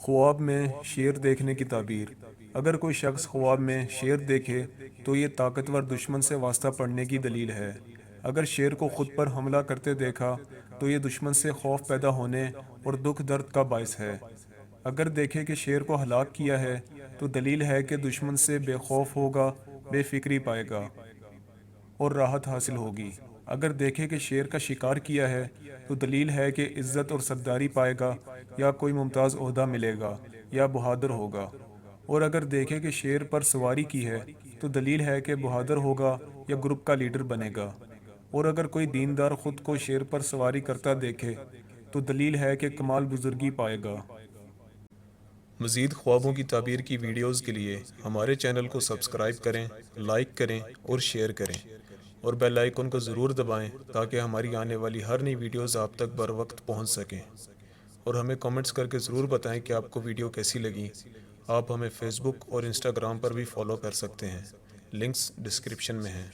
خواب میں شیر دیکھنے کی تعبیر۔ اگر کوئی شخص خواب میں شیر دیکھے تو یہ طاقتور دشمن سے واسطہ پڑنے کی دلیل ہے۔ اگر شیر کو خود پر حملہ کرتے دیکھا تو یہ دشمن سے خوف پیدا ہونے اور دکھ درد کا باعث ہے۔ اگر دیکھے کہ شیر کو ہلاک کیا ہے تو دلیل ہے کہ دشمن سے بے خوف ہوگا، بے فکری پائے گا اور راحت حاصل ہوگی۔ اگر دیکھے کہ شیر کا شکار کیا ہے تو دلیل ہے کہ عزت اور سرداری پائے گا، یا کوئی ممتاز عہدہ ملے گا، یا بہادر ہوگا۔ اور اگر دیکھے کہ شیر پر سواری کی ہے تو دلیل ہے کہ بہادر ہوگا یا گروپ کا لیڈر بنے گا۔ اور اگر کوئی دیندار خود کو شیر پر سواری کرتا دیکھے تو دلیل ہے کہ کمال بزرگی پائے گا۔ مزید خوابوں کی تعبیر کی ویڈیوز کے لیے ہمارے چینل کو سبسکرائب کریں، لائک کریں اور شیئر کریں، اور بیل آئیکن کو ضرور دبائیں تاکہ ہماری آنے والی ہر نئی ویڈیوز آپ تک بر وقت پہنچ سکیں۔ اور ہمیں کمنٹس کر کے ضرور بتائیں کہ آپ کو ویڈیو کیسی لگی۔ آپ ہمیں فیس بک اور انسٹاگرام پر بھی فالو کر سکتے ہیں، لنکس ڈسکرپشن میں ہیں۔